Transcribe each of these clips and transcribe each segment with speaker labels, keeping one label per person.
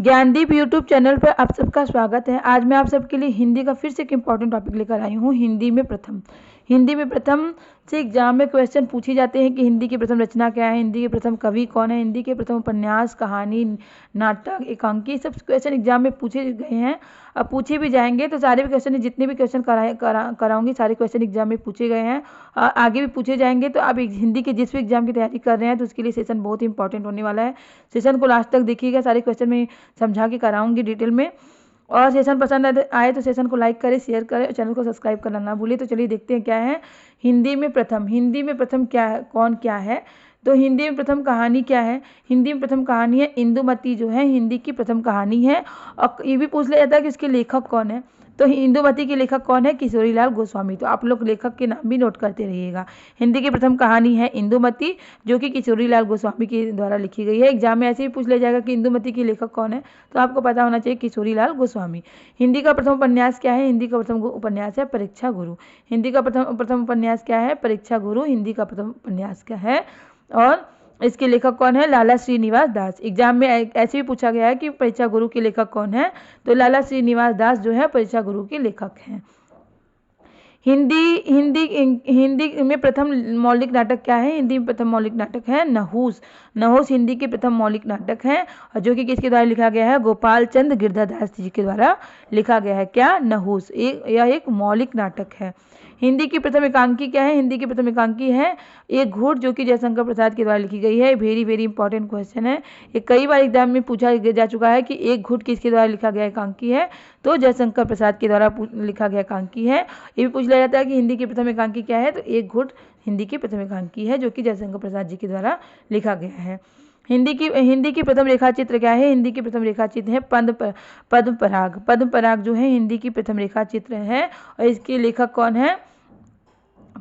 Speaker 1: Gyandeep YouTube channel पर आप सबका स्वागत है। आज मैं आप सबके लिए हिंदी का फिर से एक इम्पॉर्टेंट टॉपिक लेकर आई हूँ। हिंदी में प्रथम से एग्जाम में क्वेश्चन पूछे जाते हैं कि हिंदी की प्रथम रचना क्या है, हिंदी के प्रथम कवि कौन है, हिंदी के प्रथम उपन्यास, कहानी, नाटक, एकांकी, सब क्वेश्चन एग्जाम में पूछे गए हैं। अब पूछे भी जाएंगे तो सारे भी क्वेश्चन, जितने भी क्वेश्चन कराऊंगी सारे क्वेश्चन एग्जाम में पूछे गए हैं, आगे भी पूछे जाएंगे। तो आप हिंदी के जिस भी एग्जाम की तैयारी कर रहे हैं तो उसके लिए सेशन बहुत इंपॉर्टेंट होने वाला है। सेशन को लास्ट तक देखिएगा, सारे क्वेश्चन में समझा के कराऊंगी डिटेल में। और सेशन पसंद आए तो सेशन को लाइक करें, शेयर करें और चैनल को सब्सक्राइब करना ना भूलिए। तो चलिए देखते हैं क्या है हिंदी में प्रथम क्या है, कौन क्या है। तो हिंदी में प्रथम कहानी क्या है? हिंदी में प्रथम कहानी है इंदुमती, जो है हिंदी की प्रथम कहानी है। और ये भी पूछ लिया जाता है कि इसके लेखक कौन है। तो इंदुमती के लेखक कौन है? किशोरीलाल गोस्वामी। तो आप लोग लेखक के नाम भी नोट करते रहिएगा। हिंदी की प्रथम कहानी है इंदुमती, जो कि किशोरीलाल गोस्वामी के द्वारा लिखी गई है। एग्जाम में ऐसे ही पूछ लिया जाएगा कि इंदुमती के लेखक कौन है, तो आपको पता होना चाहिए किशोरीलाल गोस्वामी। हिंदी का प्रथम उपन्यास क्या है? हिंदी का प्रथम उपन्यास है परीक्षा गुरु। हिंदी का प्रथम उपन्यास क्या है? परीक्षा गुरु हिंदी का प्रथम उपन्यास क्या है। और इसके लेखक कौन है? लाला श्रीनिवास दास। एग्जाम में ऐसे भी पूछा गया है कि परीक्षा गुरु के लेखक कौन है, तो लाला श्रीनिवास दास जो है परीक्षा गुरु के लेखक हैं। हिंदी में प्रथम मौलिक नाटक क्या है? हिंदी में प्रथम मौलिक नाटक है नहूस। नहूस हिंदी के प्रथम मौलिक नाटक है, और जो कि किसके द्वारा लिखा गया है? गोपाल चंद गिरधादास जी के द्वारा लिखा गया है। क्या? नहूस। यह एक मौलिक नाटक है। हिंदी की प्रथम एकांकी क्या है? हिंदी की प्रथम एकांकी है एक घूट, जो कि जयशंकर प्रसाद के द्वारा लिखी गई है। वेरी वेरी इंपॉर्टेंट क्वेश्चन है, ये कई बार एग्जाम में पूछा जा चुका है कि एक घूट किसके द्वारा लिखा गया एकांकी है, तो जयशंकर प्रसाद के द्वारा लिखा गया एकांकी है। ये भी पूछ लिया जाता है कि हिंदी की प्रथम एकांकी क्या है, तो एक घूट हिंदी की प्रथम एकांकी है, जो कि जयशंकर प्रसाद जी के द्वारा लिखा गया है। हिंदी की प्रथम रेखा चित्र क्या है? हिंदी की प्रथम रेखा चित्र है पद्म पराग। पद्म पराग जो है हिंदी की प्रथम रेखा चित्र है, और इसके लेखक कौन है?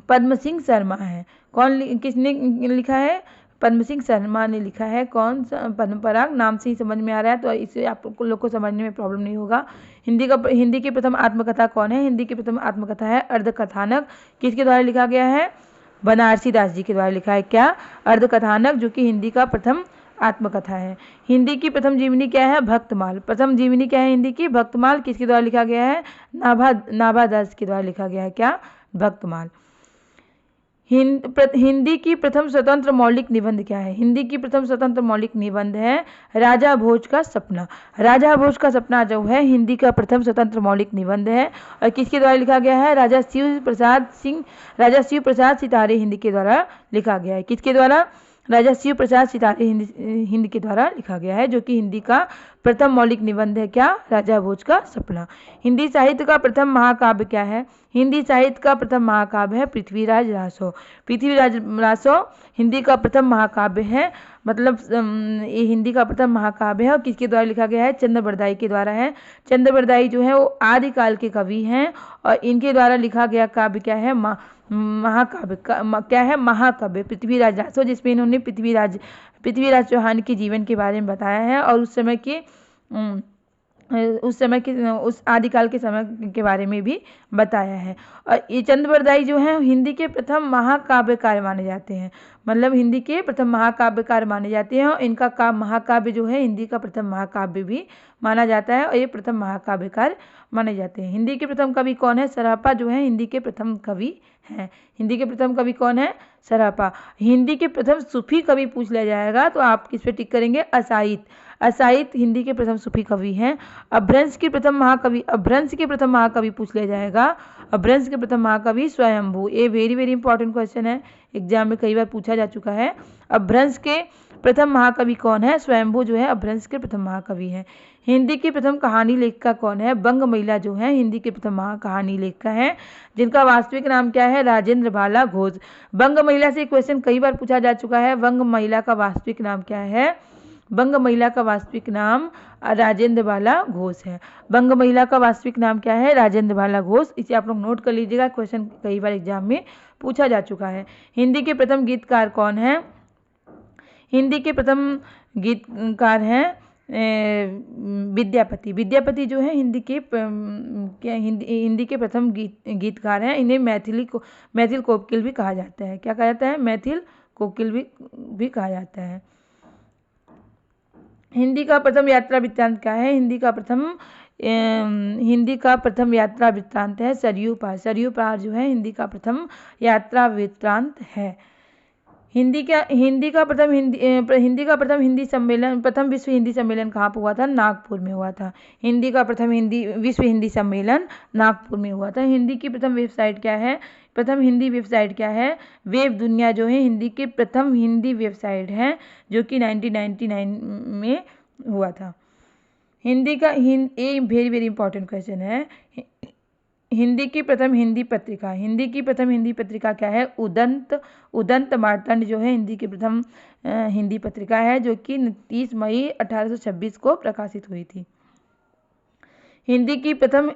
Speaker 1: पद्म सिंह शर्मा है। किसने लिखा है? पद्म सिंह शर्मा ने लिखा है। कौन सा? पद्म पराग। नाम से ही समझ में आ रहा है, तो इससे आप लोग को समझने में प्रॉब्लम नहीं होगा। हिंदी की प्रथम आत्मकथा कौन है? हिंदी की प्रथम आत्मकथा है अर्धकथानक। किसके द्वारा लिखा गया है? बनारसी दास जी के द्वारा लिखा है। क्या? अर्धकथानक, जो कि हिंदी का प्रथम आत्मकथा है। हिंदी की प्रथम जीवनी क्या है? भक्तमाल। प्रथम जीवनी क्या है हिंदी की? भक्तमाल। किसके द्वारा लिखा गया है? नाभा दास के द्वारा लिखा गया है। क्या? भक्तमाल। हिंदी की प्रथम स्वतंत्र मौलिक निबंध क्या है? हिंदी की प्रथम स्वतंत्र मौलिक निबंध है राजा भोज का सपना। राजा भोज का सपना जो है हिंदी का प्रथम स्वतंत्र मौलिक निबंध है, और किसके द्वारा लिखा गया है? राजा शिव प्रसाद सितारे हिंदी के द्वारा लिखा गया है। किसके द्वारा? राजा शिव प्रसाद सितारे हिंदी के द्वारा लिखा गया है, जो कि हिंदी का प्रथम मौलिक निबंध है। क्या? राजा भोज का सपना। हिंदी साहित्य का प्रथम महाकाव्य क्या है? हिंदी साहित्य का प्रथम महाकाव्य है पृथ्वीराज रासो। पृथ्वीराज रासो हिंदी का प्रथम महाकाव्य है, मतलब ये हिंदी का प्रथम महाकाव्य है, और किसके द्वारा लिखा गया है? चंद्र बरदाई के द्वारा है। चंद्र बरदाई जो है वो आदिकाल के कवि हैं, और इनके द्वारा लिखा गया काव्य क्या है? महाकाव्य क्या है? महाकाव्य पृथ्वीराज रासो, जिसमें इन्होंने पृथ्वीराज चौहान के जीवन के बारे में बताया है, और उस समय के उस आदिकाल के समय के बारे में भी बताया है। और ये चंद्र बरदाई जो है हिंदी के प्रथम महाकाव्यकार माने जाते हैं, मतलब हिंदी के प्रथम महाकाव्यकार माने जाते हैं, और इनका महाकाव्य जो है हिंदी का प्रथम महाकाव्य भी माना जाता है, और ये प्रथम महाकाव्यकार माने जाते हैं। हिंदी के प्रथम कवि कौन है? सरापा जो है हिंदी के प्रथम कवि हैं। हिंदी के प्रथम कवि कौन है? सरापा। हिंदी के प्रथम सूफी कवि पूछ लिया जाएगा तो आप किस पे टिक करेंगे? असाइद। असाइद हिंदी के प्रथम सूफी कवि हैं। अपभ्रंश के प्रथम महाकवि पूछ लिया जाएगा। अपभ्रंश के प्रथम महाकवि स्वयंभू। ये वेरी वेरी इंपॉर्टेंट क्वेश्चन है, एग्जाम में कई बार पूछा जा चुका है। अपभ्रंश के प्रथम महाकवि कौन है? स्वयंभू जो है अपभ्रंश के प्रथम महाकवि हैं। हिंदी की प्रथम कहानी लेखिका कौन है? बंग महिला जो है हिंदी के प्रथम कहानी लेखिका है, जिनका वास्तविक नाम क्या है? राजेंद्र बाला घोष। बंग महिला से क्वेश्चन कई बार पूछा जा चुका है। बंग महिला का वास्तविक नाम क्या है? बंग महिला का वास्तविक नाम राजेंद्र बाला घोष है। बंग महिला का वास्तविक नाम क्या है? राजेंद्र बाला घोष। इसे आप लोग नोट कर लीजिएगा, क्वेश्चन कई बार एग्जाम में पूछा जा चुका है। हिंदी के प्रथम गीतकार कौन है? हिंदी के प्रथम गीतकार हैं विद्यापति। विद्यापति जो है हिंदी के प्रथम गीतकार हैं। इन्हें मैथिल कोकिल भी कहा जाता है। क्या कहा जाता है? मैथिल कोकिल भी कहा जाता है। हिंदी का प्रथम यात्रा वृत्तांत क्या है? हिंदी का प्रथम यात्रा वृत्तांत है सरयू पार। सरयू पार जो है हिंदी का प्रथम यात्रा वृत्तांत है। हिंदी का प्रथम विश्व हिंदी सम्मेलन कहाँ पर हुआ था? नागपुर में हुआ था। हिंदी का प्रथम विश्व हिंदी सम्मेलन नागपुर में हुआ था। हिंदी की प्रथम वेबसाइट क्या है? प्रथम हिंदी वेबसाइट क्या है? वेब दुनिया जो है हिंदी की प्रथम हिंदी वेबसाइट है, जो कि 1999 में हुआ था। हिंदी का ये वेरी वेरी इंपॉर्टेंट क्वेश्चन है। हिंदी की प्रथम हिंदी पत्रिका क्या है? उदंत मार्तंड जो है हिंदी की प्रथम हिंदी पत्रिका है, जो कि 30 मई 1826 को प्रकाशित हुई थी। हिंदी की प्रथम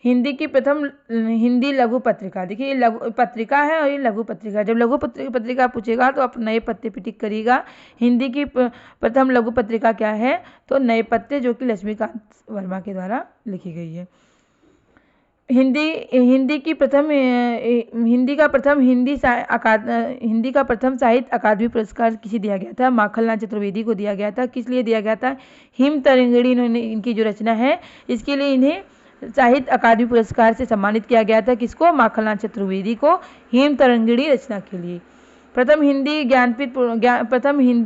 Speaker 1: हिंदी लघु पत्रिका, देखिए ये लघु पत्रिका है और ये लघु पत्रिका। जब लघु पत्रिका पूछेगा तो आप नए पत्ते पे टिक करिएगा। हिंदी की प्रथम लघु पत्रिका क्या है? तो नए पत्ते, जो कि लक्ष्मीकांत वर्मा के द्वारा लिखी गई है। हिंदी का प्रथम साहित्य अकादमी पुरस्कार किसे दिया गया था? माखनलाल चतुर्वेदी को दिया गया था। किस लिए दिया गया था? हिम तरंगिणी इनकी जो रचना है, इसके लिए इन्हें साहित्य अकादमी पुरस्कार से सम्मानित किया गया था। किसको? माखनलाल चतुर्वेदी को, हिम तरंगिणी रचना के लिए। प्रथम हिंदी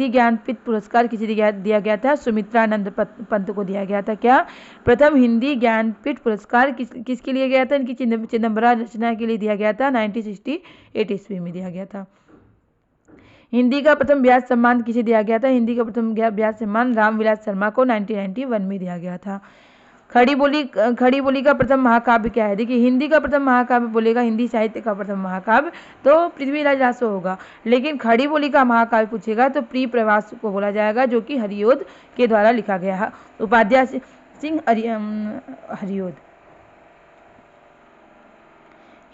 Speaker 1: ज्ञानपीठ पुरस्कार किसे दिया गया था? सुमित्रानंद पंत को दिया गया था। क्या? प्रथम हिंदी ज्ञानपीठ पुरस्कार किसके लिए गया था? इनकी चिदंबरा रचना के लिए दिया गया था। 1968 ईस्वी में दिया गया था। हिंदी का प्रथम व्यास सम्मान किसे दिया गया था? हिंदी का प्रथम व्यास सम्मान रामविलास शर्मा को 1991 में दिया गया था। खड़ी बोली का प्रथम महाकाव्य क्या है? देखिए हिंदी का प्रथम महाकाव्य बोलेगा, हिंदी साहित्य का प्रथम महाकाव्य तो पृथ्वीराज रासो होगा, लेकिन खड़ी बोली का महाकाव्य पूछेगा तो प्रिय प्रवास को बोला जाएगा, जो कि हरिओद के द्वारा लिखा गया है। उपाध्याय सिंह हरिओद।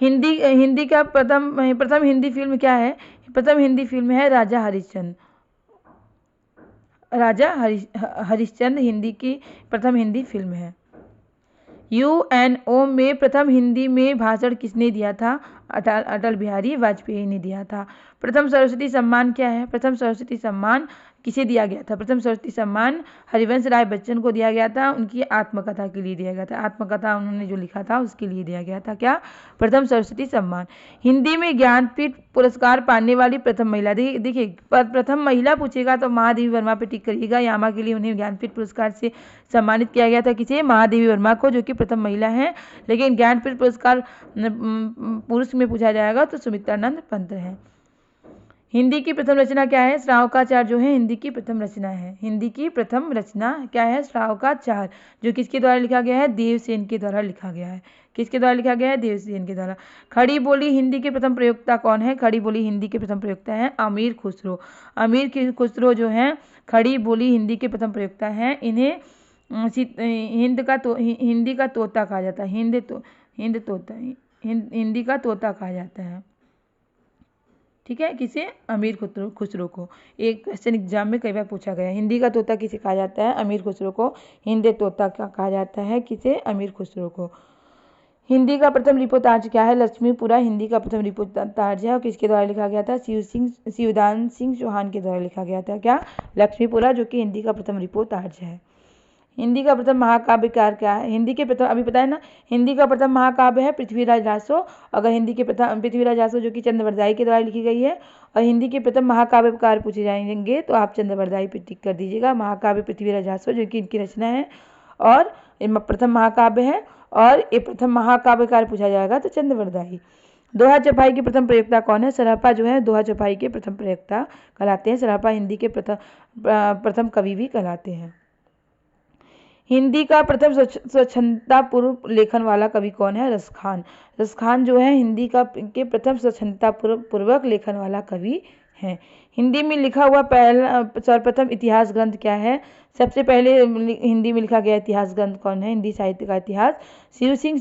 Speaker 1: हिंदी का प्रथम हिंदी फिल्म क्या है? प्रथम हिंदी फिल्म है राजा हरिश्चंद्र हिंदी की प्रथम हिंदी फिल्म है। UNO में प्रथम हिंदी में भाषण किसने दिया था? अटल बिहारी वाजपेयी ने दिया था। प्रथम सरस्वती सम्मान क्या है? प्रथम सरस्वती सम्मान किसे दिया गया था? प्रथम सरस्वती सम्मान हरिवंश राय बच्चन को दिया गया था, उनकी आत्मकथा के लिए दिया गया था। आत्मकथा उन्होंने जो लिखा था उसके लिए दिया गया था। क्या? प्रथम सरस्वती सम्मान। हिंदी में ज्ञानपीठ पुरस्कार पाने वाली प्रथम महिला, देखिए प्रथम महिला पूछेगा तो महादेवी वर्मा पे टिक करिएगा। यामा के लिए उन्हें ज्ञानपीठ पुरस्कार से सम्मानित किया गया था। किसे? महादेवी वर्मा को, जो कि प्रथम महिला है। लेकिन ज्ञानपीठ पुरस्कार पुरुष में पूछा जाएगा तो सुमित्रानंद पंत है। हिंदी की प्रथम रचना क्या है? श्रावकाचार जो है हिंदी की प्रथम रचना है। हिंदी की प्रथम रचना क्या है? श्रावकाचार, जो किसके द्वारा लिखा गया है? देवसेन के द्वारा लिखा गया है। किसके द्वारा लिखा गया है? देवसेन के द्वारा। खड़ी बोली हिंदी के प्रथम प्रयोक्ता कौन है? खड़ी बोली हिंदी के प्रथम प्रयोक्ता है अमीर खुसरो। अमीर खुसरो जो है खड़ी बोली हिंदी के प्रथम प्रयोक्ता हैं। इन्हें हिंदी का तोता कहा जाता है। हिंदी का तोता कहा जाता है। ठीक है, किसे? अमीर खुसरो को। एक क्वेश्चन एग्जाम में कई बार पूछा गया, हिंदी का तोता किसे कहा जाता है? अमीर खुसरो को हिंदी तोता कहा जाता है। किसे? अमीर खुसरो को। हिंदी का प्रथम रिपोर्टाज क्या है? लक्ष्मीपुरा हिंदी का प्रथम रिपोर्टाज है और किसके द्वारा लिखा गया था? शिवदान सिंह चौहान के द्वारा लिखा गया था। क्या? लक्ष्मीपुरा, जो कि हिंदी का प्रथम रिपोर्टाज है। हिंदी का प्रथम महाकाव्यकार क्या है? हिंदी के प्रथम, अभी पता है ना, हिंदी का प्रथम महाकाव्य है पृथ्वीराज रासो। अगर हिंदी के प्रथम पृथ्वीराज रासो जो कि चंद्रवरदाई के द्वारा लिखी गई है, और हिंदी के प्रथम महाकाव्यकार पूछे जाएंगे तो आप चंद्रवरदाई पे टिक कर दीजिएगा। महाकाव्य पृथ्वीराज रासो, जो कि इनकी रचना है और प्रथम महाकाव्य है, और ये प्रथम महाकाव्यकार पूछा जाएगा तो चंद्रवरदाई। दोहा चौपाई के प्रथम प्रयोक्ता कौन है? सरहप्पा जो है दोहा चौपाई के प्रथम प्रयोक्ता कहलाते हैं। सरहप्पा हिंदी के प्रथम कवि भी कहलाते हैं। हिंदी का प्रथम स्वच्छंदता पूर्व लेखन वाला कवि कौन है? रसखान। रसखान जो है हिंदी के प्रथम स्वच्छंदता पूर्वक लेखन वाला कवि है। हिंदी में लिखा हुआ पहला सर्वप्रथम इतिहास ग्रंथ क्या है? सबसे पहले हिंदी में लिखा गया इतिहास ग्रंथ कौन है? हिंदी साहित्य का इतिहास शिव सिंह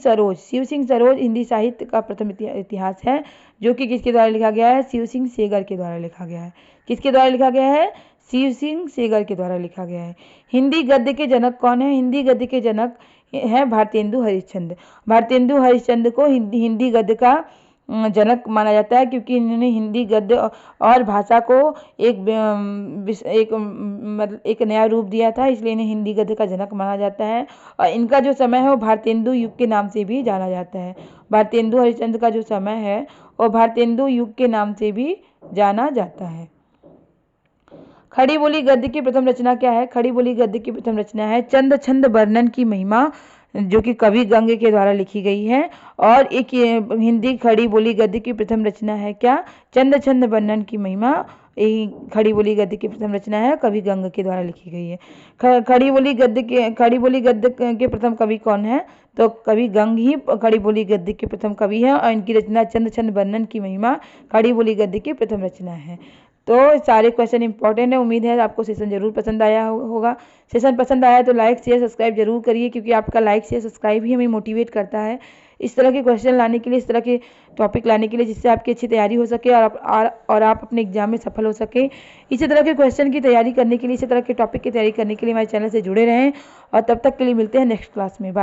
Speaker 1: सरोज हिंदी साहित्य का प्रथम इतिहास है, जो कि किसके द्वारा लिखा गया है? शिव सिंह सेगर के द्वारा लिखा गया है। किसके द्वारा लिखा गया है? शिव सिंह सेगर के द्वारा लिखा गया है। हिंदी गद्य के जनक कौन है? हिंदी गद्य के जनक है भारतेंदु हरिश्चंद्र। भारतेंदु हरिश्चंद्र को हिंदी गद्य का जनक माना जाता है, क्योंकि इन्होंने हिंदी गद्य और भाषा को एक नया रूप दिया था, इसलिए इन्हें हिंदी गद्य का जनक माना जाता है। और इनका जो समय है वो भारतेंदु युग के नाम से भी जाना जाता है। भारतेंदु हरिश्चंद्र का जो समय है वो भारतेंदु युग के नाम से भी जाना जाता है। खड़ी बोली गद्य की प्रथम रचना क्या है? खड़ी बोली गद्य की प्रथम रचना है चंद छंद वर्णन की महिमा, जो कि कवि गंग के द्वारा लिखी गई है। और एक हिंदी खड़ी बोली गद्य की प्रथम रचना है क्या? चंद छंद वर्णन की महिमा। खड़ी बोली गद्य की प्रथम रचना है, कवि गंग के द्वारा लिखी गई है। खड़ी बोली गद्य के प्रथम कवि कौन है? तो कवि गंग ही खड़ी बोली गद्य के प्रथम कवि है, और इनकी रचना चंद छंद वर्णन की महिमा खड़ी बोली गद्य की प्रथम रचना है। तो सारे क्वेश्चन इंपॉर्टेंट है। उम्मीद है आपको सेशन जरूर पसंद आया होगा। सेशन पसंद आया तो लाइक शेयर सब्सक्राइब जरूर करिए, क्योंकि आपका लाइक शेयर सब्सक्राइब ही हमें मोटिवेट करता है इस तरह के क्वेश्चन लाने के लिए, इस तरह के टॉपिक लाने के लिए, जिससे आपकी अच्छी तैयारी हो सके और आप अपने एग्जाम में सफल हो सके। इसी तरह के क्वेश्चन की तैयारी करने के लिए, इसी तरह के टॉपिक की तैयारी करने के लिए हमारे चैनल से जुड़े रहें। और तब तक के लिए मिलते हैं नेक्स्ट क्लास में। बाय।